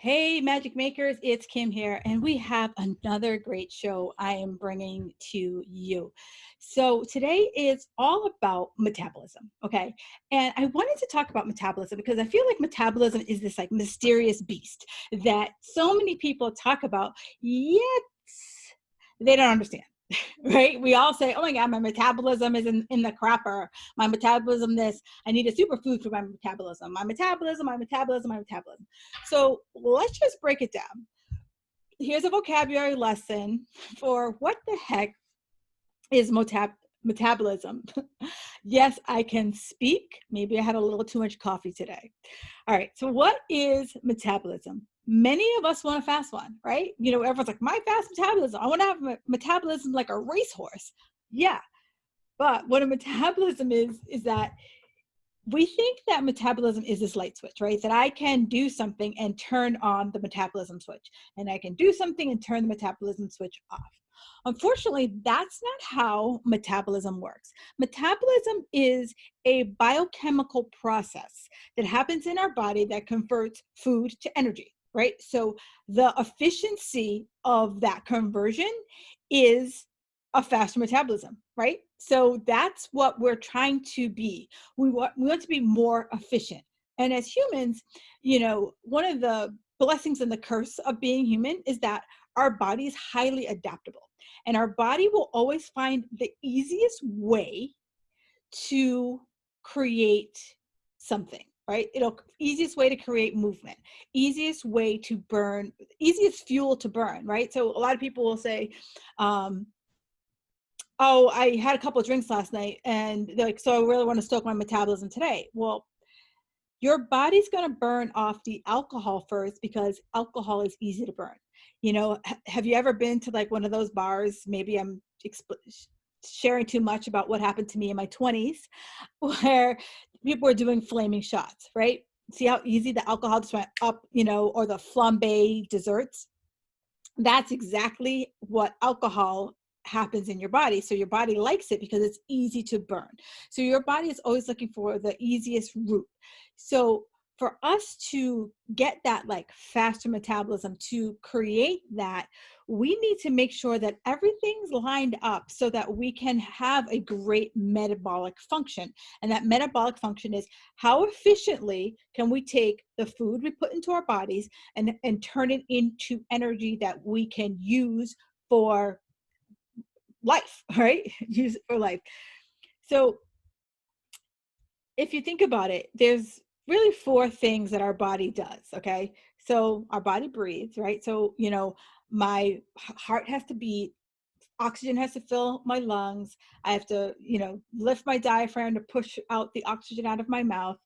Hey, Magic Makers, it's Kim here, and we have another great show I am bringing to you. So, today is all about metabolism, okay? And I wanted to talk about metabolism because I feel like metabolism is this like mysterious beast that so many people talk about, yet they don't understand. Right? We all say, oh my God, my metabolism is in the crapper. My metabolism, this, I need a superfood for my metabolism. My metabolism, my metabolism, my metabolism. So let's just break it down. Here's a vocabulary lesson for what the heck is metabolism. Yes, I can speak. Maybe I had a little too much coffee today. All right. So, what is metabolism? Many of us want a fast one, right? Everyone's like, my fast metabolism. I want to have a metabolism like a racehorse. Yeah. But what a metabolism is that we think that metabolism is this light switch, right? That I can do something and turn on the metabolism switch, and I can do something and turn the metabolism switch off. Unfortunately, that's not how metabolism works. Metabolism is a biochemical process that happens in our body that converts food to energy, right? So the efficiency of that conversion is a faster metabolism, right? So that's what we're trying to be. We want to be more efficient. And as humans, one of the blessings and the curse of being human is that our body is highly adaptable. And our body will always find the easiest way to create something, right? It'll easiest way to create movement, easiest way to burn, easiest fuel to burn, right? So a lot of people will say, um, oh, I had a couple of drinks last night and they're like, so I really want to stoke my metabolism today. Well, your body's going to burn off the alcohol first because alcohol is easy to burn. Have you ever been to like one of those bars? Maybe I'm sharing too much about what happened to me in my 20s, where people were doing flaming shots, right? See how easy the alcohol just went up, or the flambe desserts. That's exactly what alcohol happens in your body. So your body likes it because it's easy to burn. So your body is always looking for the easiest route. So for us to get that like faster metabolism, to create that, we need to make sure that everything's lined up so that we can have a great metabolic function. And that metabolic function is how efficiently can we take the food we put into our bodies and turn it into energy that we can use for life, right? Use it for life. So if you think about it, there's really four things that our body does, okay? So our body breathes, right? So, my heart has to beat, oxygen has to fill my lungs. I have to, lift my diaphragm to push out the oxygen out of my mouth.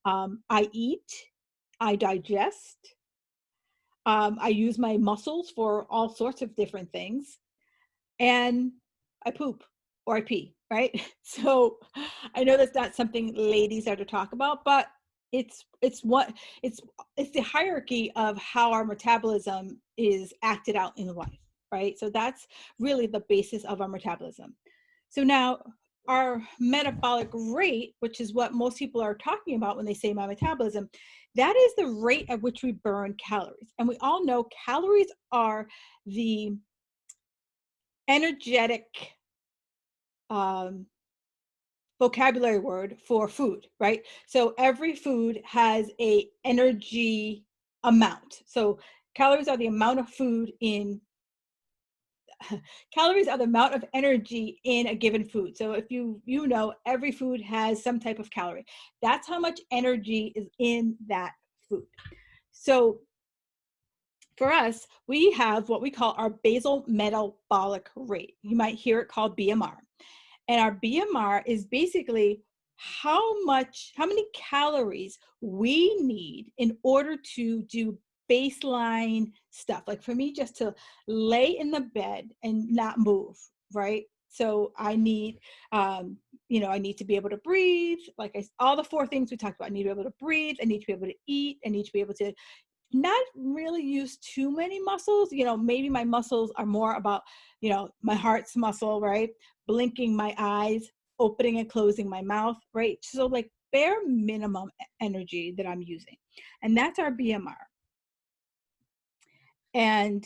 I eat, I digest, I use my muscles for all sorts of different things, and I poop or I pee, right? So I know that's not something ladies are to talk about, but it's what it's it's the hierarchy of how our metabolism is acted out in life, right? So that's really the basis of our metabolism. So now our metabolic rate, which is what most people are talking about when they say my metabolism, that is the rate at which we burn calories. And we all know calories are the energetic um, vocabulary word for food, right? So every food has a energy amount. So calories are the amount of food in calories are the amount of energy in a given food. So if every food has some type of calorie. That's how much energy is in that food. So for us, we have what we call our basal metabolic rate. You might hear it called BMR. And our BMR is basically how many calories we need in order to do baseline stuff. Like for me, just to lay in the bed and not move, right? So I need, I need to be able to breathe. All the four things we talked about. I need to be able to breathe. I need to be able to eat. I need to be able to not really use too many muscles. Maybe my muscles are more about, my heart's muscle, right? Blinking my eyes, opening and closing my mouth, right? So like bare minimum energy that I'm using. And that's our BMR. And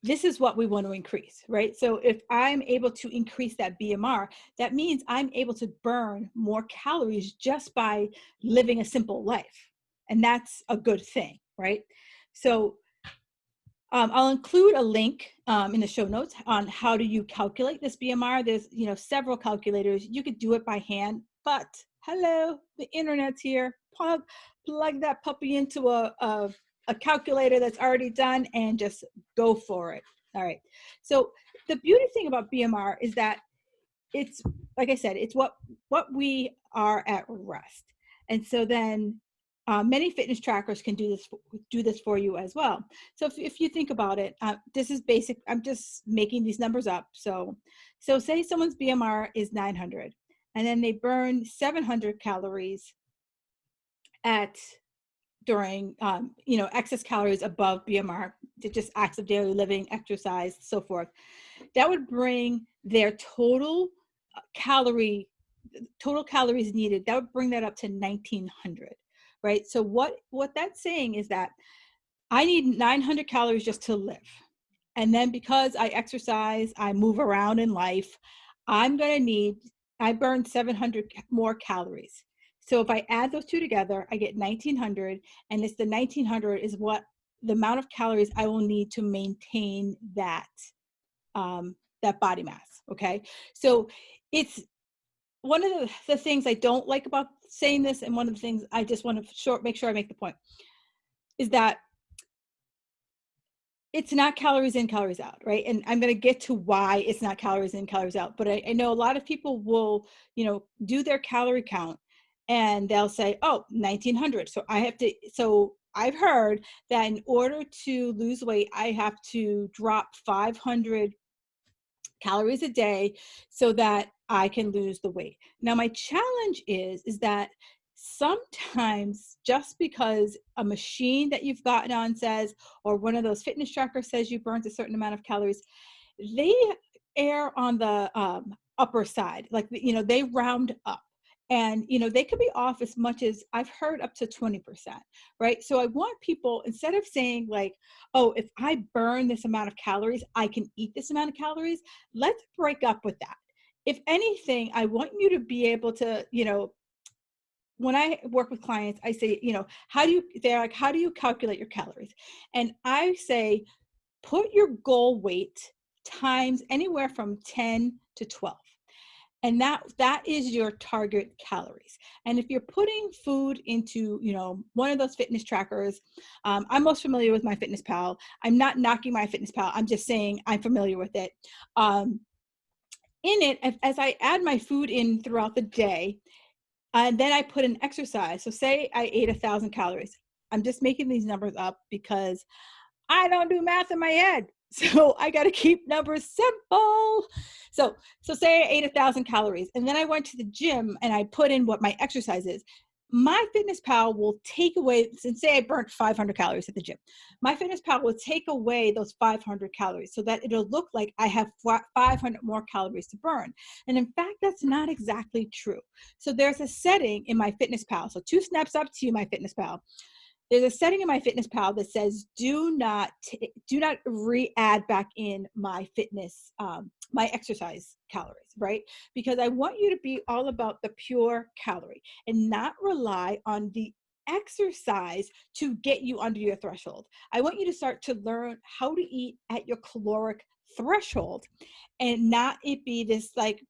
this is what we want to increase, right? So if I'm able to increase that BMR, that means I'm able to burn more calories just by living a simple life. And that's a good thing, right? So I'll include a link in the show notes on how do you calculate this BMR. There's, several calculators. You could do it by hand, but hello, the internet's here. Plug that puppy into a calculator that's already done and just go for it. All right. So the beauty thing about BMR is that it's, like I said, it's what we are at rest. And so then many fitness trackers can do this for you as well. So if you think about it, this is basic. I'm just making these numbers up. So say someone's BMR is 900, and then they burn 700 calories during excess calories above BMR, to just acts of daily living, exercise, so forth. That would bring their total calories needed. That would bring that up to 1900. Right? So what that's saying is that I need 900 calories just to live. And then because I exercise, I move around in life, I burn 700 more calories. So if I add those two together, I get 1900, and it's the 1900 is what the amount of calories I will need to maintain that body mass. Okay. So it's one of the things I don't like about saying this, and one of the things I just want to make sure I make the point, is that it's not calories in, calories out, right? And I'm going to get to why it's not calories in, calories out. But I know a lot of people will, do their calorie count and they'll say, oh, 1900. So I've heard that in order to lose weight, I have to drop 500 calories a day so that I can lose the weight. Now, my challenge is that sometimes just because a machine that you've gotten on says, or one of those fitness trackers says you burnt a certain amount of calories, they err on the upper side. Like, they round up. And, they could be off as much as, I've heard, up to 20%, right? So I want people, instead of saying like, oh, if I burn this amount of calories, I can eat this amount of calories, let's break up with that. If anything, I want you to be able to, when I work with clients, I say, they're like, how do you calculate your calories? And I say, put your goal weight times anywhere from 10 to 12. And that is your target calories. And if you're putting food into, one of those fitness trackers, I'm most familiar with MyFitnessPal. I'm not knocking MyFitnessPal. I'm just saying I'm familiar with it. In it, as I add my food in throughout the day, and then I put in exercise. So say I ate 1,000 calories. I'm just making these numbers up because I don't do math in my head. So I got to keep numbers simple. So say I ate 1,000 calories, and then I went to the gym and I put in what my exercise is. MyFitnessPal will take away, since say I burnt 500 calories at the gym, MyFitnessPal will take away those 500 calories so that it'll look like I have 500 more calories to burn. And in fact, that's not exactly true. So there's a setting in MyFitnessPal. So 2 snaps up to you, MyFitnessPal. There's a setting in MyFitnessPal that says do not re-add back in my exercise calories, right? Because I want you to be all about the pure calorie and not rely on the exercise to get you under your threshold. I want you to start to learn how to eat at your caloric threshold and not it be this like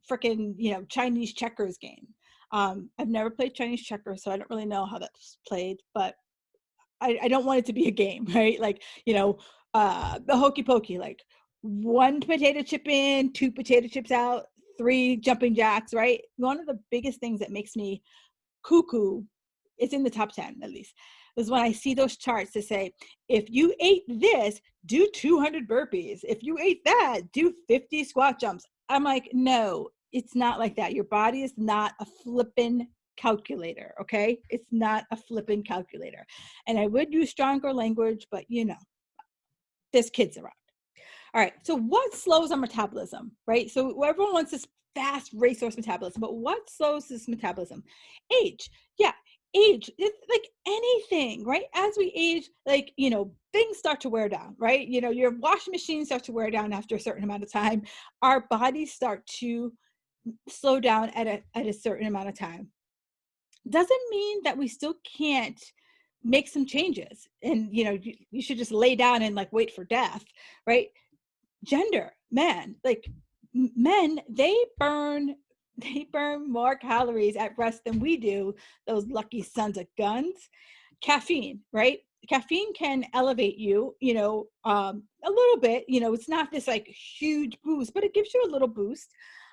freaking, Chinese checkers game. I've never played Chinese checkers, so I don't really know how that's played, but I don't want it to be a game, right? Like, the hokey pokey, like 1 potato chip in, 2 potato chips out, 3 jumping jacks, right? One of the biggest things that makes me cuckoo, it's in the top 10 at least, is when I see those charts that say, if you ate this, do 200 burpees. If you ate that, do 50 squat jumps. I'm like, no, it's not like that. Your body is not a flippin' calculator, okay? It's not a flippin' calculator. And I would use stronger language, but there's kids around. All right, so what slows our metabolism, right? So everyone wants this fast racehorse metabolism, but what slows this metabolism? Age. Yeah, age, it's like anything, right? As we age, like, things start to wear down, right? Your washing machine starts to wear down after a certain amount of time. Our bodies start to slow down at a certain amount of time. Doesn't mean that we still can't make some changes, and you should just lay down and like wait for death, right? Gender, men, like men, they burn more calories at rest than we do, those lucky sons of guns. Caffeine, right? Caffeine can elevate you, a little bit. It's not this like huge boost, but it gives you a little boost.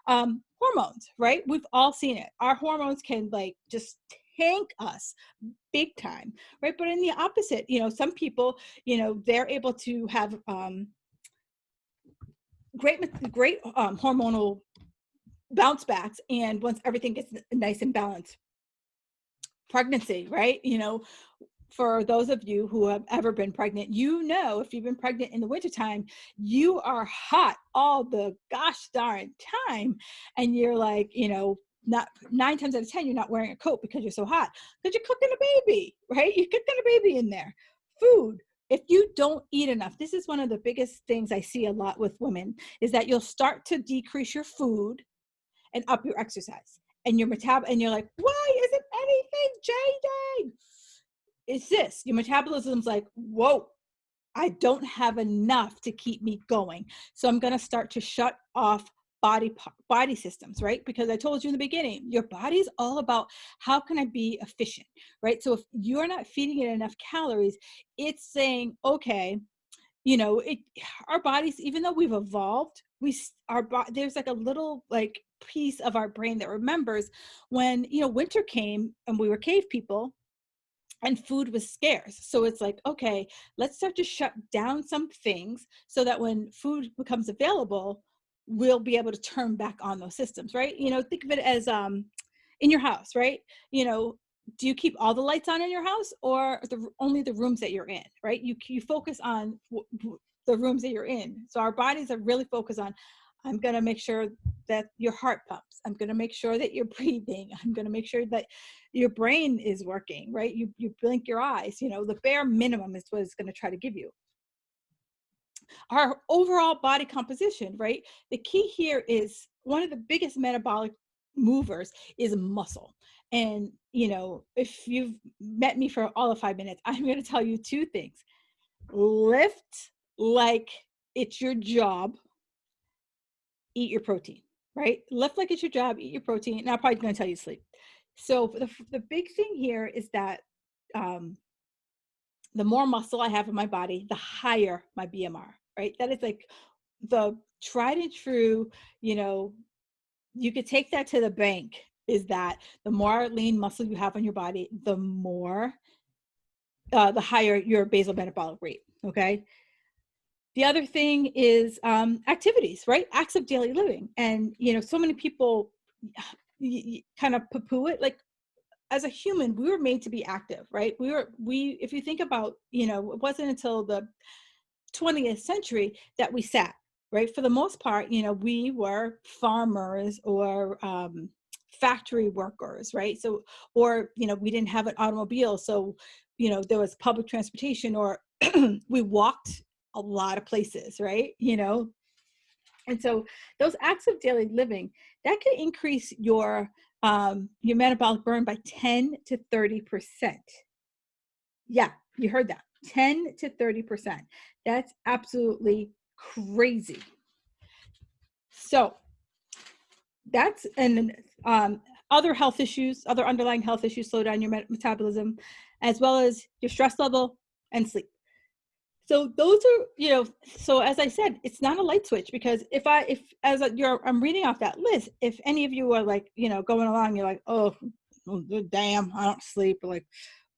Hormones, right? We've all seen it. Our hormones can like just tank us big time, right? But in the opposite, some people, they're able to have great hormonal bounce backs, and once everything gets nice and balanced. Pregnancy, right? For those of you who have ever been pregnant, if you've been pregnant in the wintertime, you are hot all the gosh darn time. And you're like, not 9 times out of 10, you're not wearing a coat because you're so hot, because you're cooking a baby, right? You're cooking a baby in there. Food. If you don't eat enough, this is one of the biggest things I see a lot with women, is that you'll start to decrease your food and up your exercise. And and you're like, why isn't anything changing? It's this. Your metabolism's like, whoa, I don't have enough to keep me going. So I'm going to start to shut off body systems, right? Because I told you in the beginning, your body's all about how can I be efficient, right? So if you're not feeding it enough calories, it's saying, okay, our bodies, even though we've evolved, there's like a little like piece of our brain that remembers when winter came and we were cave people and food was scarce. So it's like, okay, let's start to shut down some things so that when food becomes available, we'll be able to turn back on those systems, right? Think of it as in your house, right? Do you keep all the lights on in your house, or only the rooms that you're in, right? You focus on the rooms that you're in. So our bodies are really focused on, I'm going to make sure that your heart pumps. I'm going to make sure that you're breathing. I'm going to make sure that your brain is working, right? You blink your eyes, the bare minimum is what it's going to try to give you. Our overall body composition, right? The key here is one of the biggest metabolic movers is muscle. And, if you've met me for all of 5 minutes, I'm going to tell you two things. Lift like it's your job, eat your protein, right? Lift like it's your job, eat your protein. And I'm probably going to tell you to sleep. So the big thing here is that the more muscle I have in my body, the higher my BMR, right? That is like the tried and true, you could take that to the bank, is that the more lean muscle you have on your body, the higher your basal metabolic rate, okay? The other thing is activities, right? Acts of daily living. And, so many people kind of poo-poo it. Like, as a human, we were made to be active, right? If you think about, it wasn't until the 20th century that we sat, right? For the most part, we were farmers or factory workers, right? So, or, we didn't have an automobile. So, there was public transportation, or we walked a lot of places, right? And so those acts of daily living, that can increase your metabolic burn by 10 to 30%. Yeah, you heard that. 10 to 30%. That's absolutely crazy. So that's other health issues, other underlying health issues slow down your metabolism, as well as your stress level and sleep. So those are, so as I said, it's not a light switch, because I'm reading off that list, if any of you are like, going along, you're like, oh, damn, I don't sleep, or like,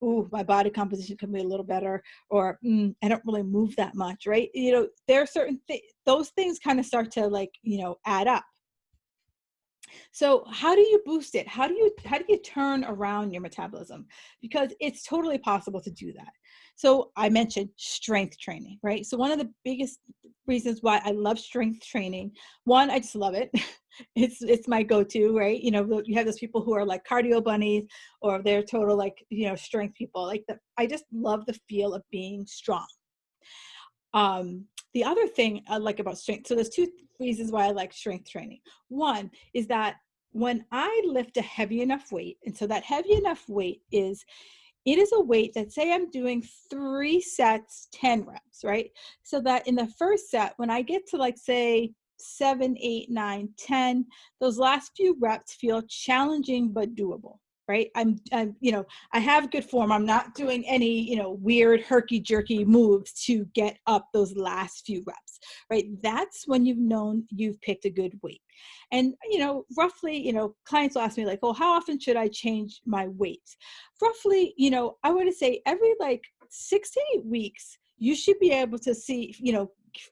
oh, my body composition can be a little better, or I don't really move that much, right? There are certain those things kind of start to like, add up. So how do you boost it? How do you turn around your metabolism? Because it's totally possible to do that. So I mentioned strength training, right? So one of the biggest reasons why I love strength training, one, I just love it. It's my go-to, right? You have those people who are like cardio bunnies, or they're total like, strength people. I just love the feel of being strong. The other thing I like about strength, so there's two reasons why I like strength training. One is that when I lift a heavy enough weight, and so that heavy enough weight it is a weight that, say I'm doing 3 sets, 10 reps, right? So that in the first set, when I get to like say 7, 8, 9, 10, those last few reps feel challenging but doable, right? I have good form. I'm not doing any, weird herky jerky moves to get up those last few reps, right? That's when you've known you've picked a good weight. And, roughly, clients will ask me like, oh, how often should I change my weight? Roughly, I want to say every like 6 to 8 weeks, you should be able to see,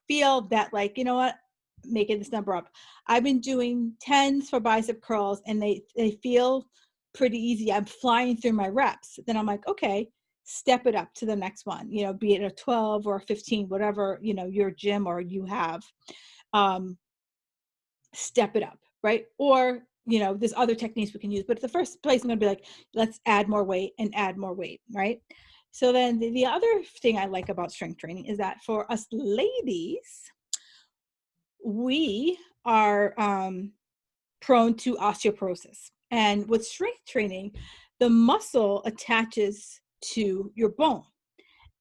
feel that like, you know what, making this number up. I've been doing tens for bicep curls and they feel pretty easy. I'm flying through my reps. Then I'm like, okay, step it up to the next one, be it a 12 or a 15, whatever, your gym or you have. Um, Step it up, right? Or, there's other techniques we can use, but the first place I'm going to be like, let's add more weight and add more weight, right? So then the other thing I like about strength training is that for us ladies, we are prone to osteoporosis. And with strength training, the muscle attaches to your bone.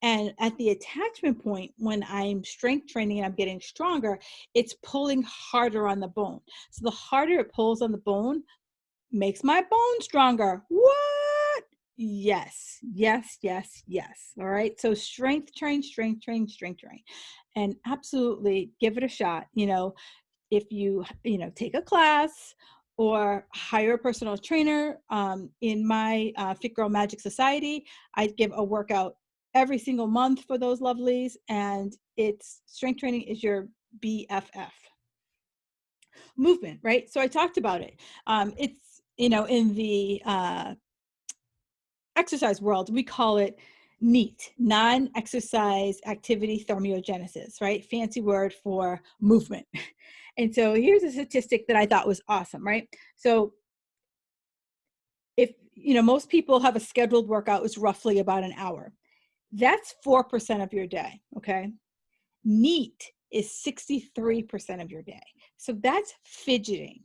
And at the attachment point, when I'm strength training and I'm getting stronger, it's pulling harder on the bone. So the harder it pulls on the bone makes my bone stronger. What? Yes, yes, yes, yes. All right. So strength train, strength train, strength train. And absolutely give it a shot. If you take a class or hire a personal trainer, in my Fit Girl Magic Society, I give a workout every single month for those lovelies, and it's strength training is your BFF. Movement, right? So I talked about it. It's in the exercise world, we call it NEAT, non-exercise activity thermogenesis, right? Fancy word for movement. And so here's a statistic that I thought was awesome, right? So if, most people have a scheduled workout is roughly about an hour. That's 4% of your day, okay? NEAT is 63% of your day. So that's fidgeting.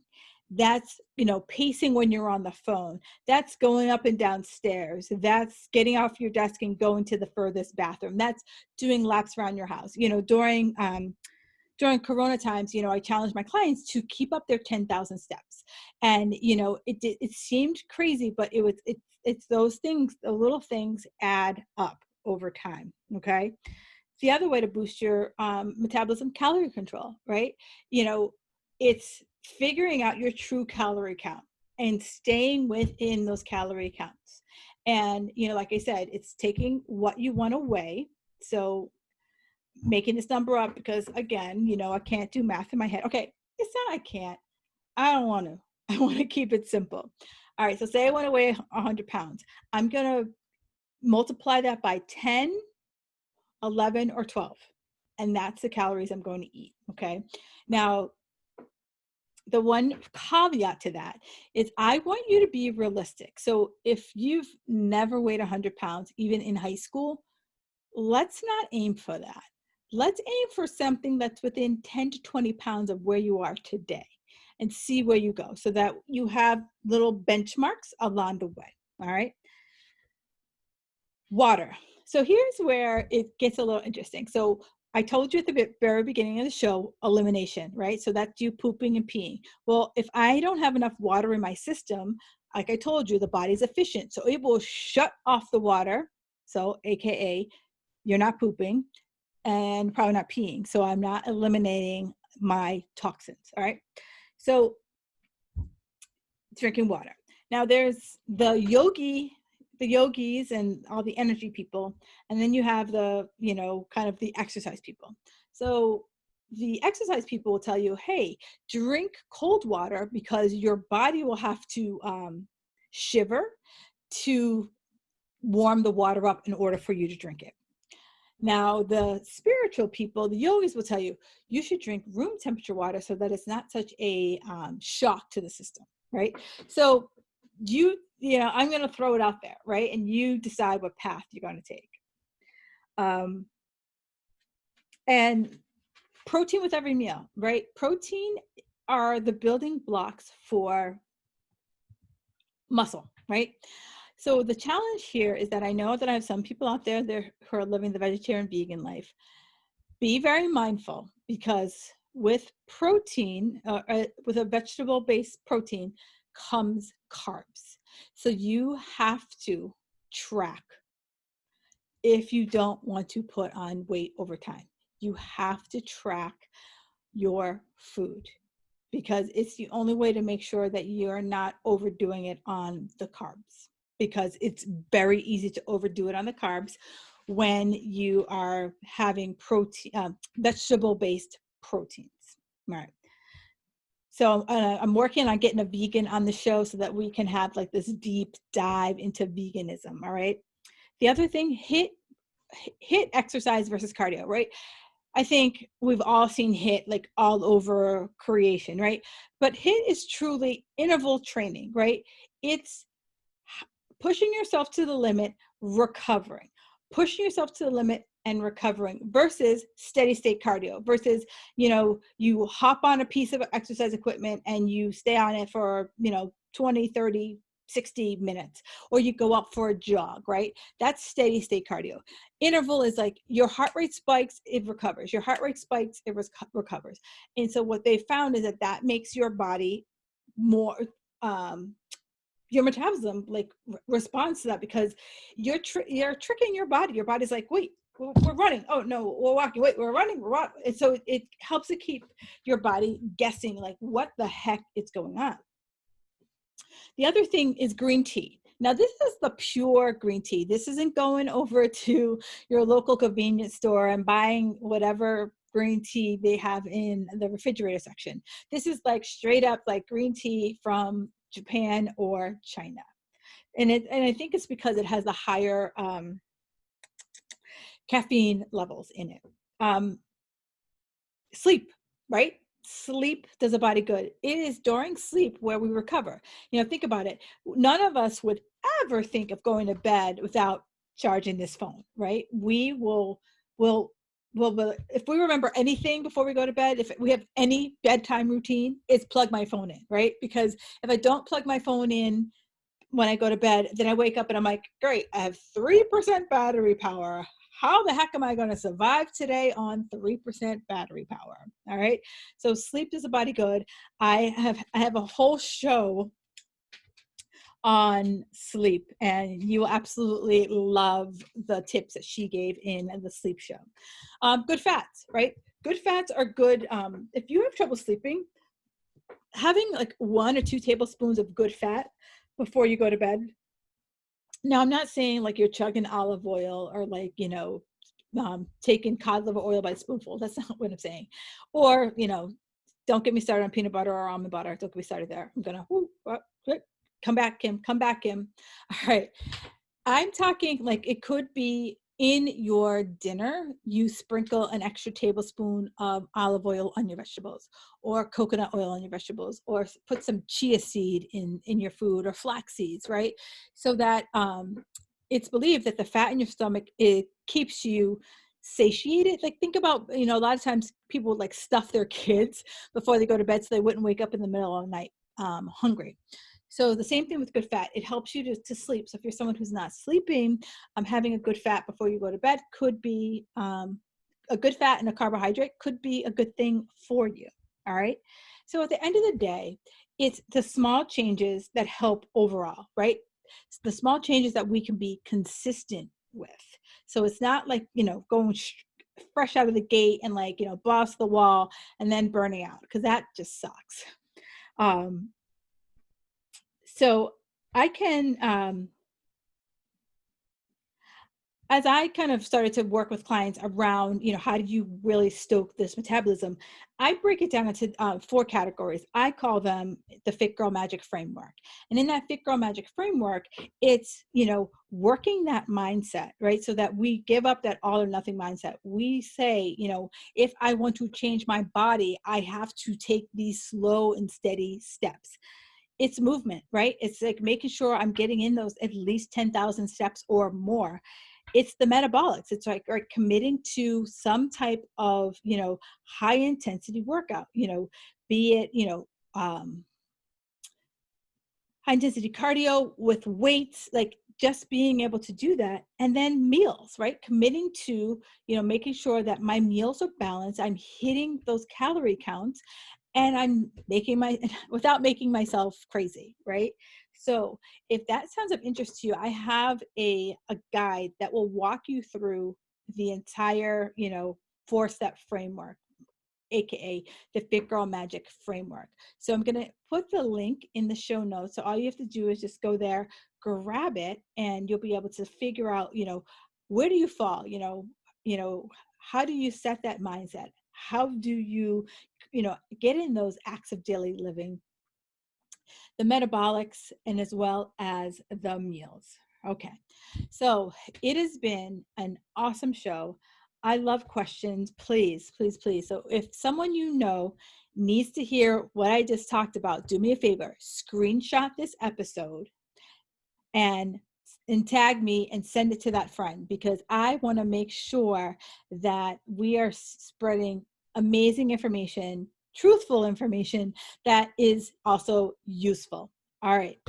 That's, pacing when you're on the phone. That's going up and down stairs. That's getting off your desk and going to the furthest bathroom. That's doing laps around your house. During Corona times, I challenged my clients to keep up their 10,000 steps. And, it seemed crazy, but it's those things, the little things add up over time. Okay. The other way to boost your metabolism, calorie control, right? It's figuring out your true calorie count and staying within those calorie counts. And, like I said, it's taking what you want to weigh. So making this number up because, again, I can't do math in my head. Okay, it's not I can't. I don't want to. I want to keep it simple. All right, so say I want to weigh 100 pounds. I'm going to multiply that by 10, 11, or 12. And that's the calories I'm going to eat. Okay. Now, the one caveat to that is I want you to be realistic. So if you've never weighed 100 pounds, even in high school, let's not aim for that. Let's aim for something that's within 10 to 20 pounds of where you are today and see where you go so that you have little benchmarks along the way. All right. Water. So here's where it gets a little interesting. So I told you at the very beginning of the show, elimination, right? So that's you pooping and peeing. Well, if I don't have enough water in my system, like I told you, the body's efficient. So it will shut off the water. So AKA, you're not pooping and probably not peeing. So I'm not eliminating my toxins. All right. So drinking water. Now there's the yogis and all the energy people. And then you have the, kind of the exercise people. So the exercise people will tell you, hey, drink cold water because your body will have to shiver to warm the water up in order for you to drink it. Now, the spiritual people, the yogis will tell you, you should drink room temperature water so that it's not such a shock to the system, right? So I'm going to throw it out there, right? And you decide what path you're going to take. And protein with every meal, right? Protein are the building blocks for muscle, right? So the challenge here is that I know that I have some people out there who are living the vegetarian vegan life. Be very mindful, because with protein, with a vegetable-based protein comes carbs. So you have to track if you don't want to put on weight over time. You have to track your food, because it's the only way to make sure that you're not overdoing it on the carbs, because it's very easy to overdo it on the carbs when you are having protein, vegetable-based proteins, right? So I'm working on getting a vegan on the show so that we can have like this deep dive into veganism, all right? The other thing, hit exercise versus cardio, right? I think we've all seen HIIT like all over creation, right? But HIIT is truly interval training, right? It's pushing yourself to the limit, recovering, pushing yourself to the limit and recovering, versus steady state cardio, versus, you hop on a piece of exercise equipment and you stay on it for, 20, 30, 60 minutes, or you go out for a jog, right? That's steady state cardio. Interval is like your heart rate spikes, it recovers. Your heart rate spikes, it recovers. And so what they found is that makes your body more, your metabolism like responds to that, because you're tricking your body. Your body's like, wait, we're running. Oh no, we're walking. Wait, we're running. We're walking. And so it helps to keep your body guessing, like, what the heck is going on. The other thing is green tea. Now, this is the pure green tea. This isn't going over to your local convenience store and buying whatever green tea they have in the refrigerator section. This is like straight up like green tea from Japan or China. And I think it's because it has the higher caffeine levels in it. Sleep, right? Sleep does a body good. It is during sleep where we recover. Think about it. None of us would ever think of going to bed without charging this phone, right? We will if we remember anything before we go to bed, if we have any bedtime routine, it's plug my phone in, right? Because if I don't plug my phone in when I go to bed, then I wake up and I'm like, great, I have 3% battery power. How the heck am I going to survive today on 3% battery power? All right. So sleep does a body good. I have a whole show on sleep, and you will absolutely love the tips that she gave in the sleep show. Good fats, right? Good fats are good. If you have trouble sleeping, having like 1 or 2 tablespoons of good fat before you go to bed. Now, I'm not saying like you're chugging olive oil or like, taking cod liver oil by the spoonful. That's not what I'm saying. Or, don't get me started on peanut butter or almond butter. Don't get me started there. I'm going to come back, Kim. Come back, Kim. All right. I'm talking like it could be in your dinner, you sprinkle an extra tablespoon of olive oil on your vegetables, or coconut oil on your vegetables, or put some chia seed in your food, or flax seeds, right? So that it's believed that the fat in your stomach, it keeps you satiated. Like, think about, a lot of times people would like stuff their kids before they go to bed so they wouldn't wake up in the middle of the night hungry. So the same thing with good fat. It helps you to sleep. So if you're someone who's not sleeping, having a good fat before you go to bed could be a good fat and a carbohydrate could be a good thing for you. All right. So at the end of the day, it's the small changes that help overall, right? It's the small changes that we can be consistent with. So it's not like, going fresh out of the gate and like, balls to the wall and then burning out, because that just sucks. So I can, as I kind of started to work with clients around, how do you really stoke this metabolism? I break it down into 4 categories. I call them the Fit Girl Magic Framework. And in that Fit Girl Magic Framework, it's, working that mindset, right? So that we give up that all or nothing mindset. We say, if I want to change my body, I have to take these slow and steady steps. It's movement, right? It's like making sure I'm getting in those at least 10,000 steps or more. It's the metabolics. It's like, right, committing to some type of, high intensity workout, be it, high intensity cardio with weights, like just being able to do that. And then meals, right? Committing to, making sure that my meals are balanced. I'm hitting those calorie counts and I'm making without making myself crazy, right? So if that sounds of interest to you, I have a guide that will walk you through the entire, 4-step framework, AKA the Fit Girl Magic Framework. So I'm going to put the link in the show notes. So all you have to do is just go there, grab it, and you'll be able to figure out, where do you fall? How do you set that mindset? How do you, get in those acts of daily living, the metabolics, and as well as the meals. Okay. So it has been an awesome show. I love questions. Please, please, please. So if someone needs to hear what I just talked about, do me a favor, screenshot this episode and tag me and send it to that friend, because I want to make sure that we are spreading amazing information, truthful information that is also useful. All right.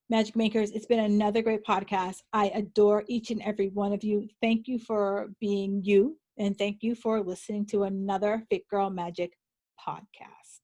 Magic Makers, it's been another great podcast. I adore each and every one of you. Thank you for being you, and thank you for listening to another Fit Girl Magic podcast.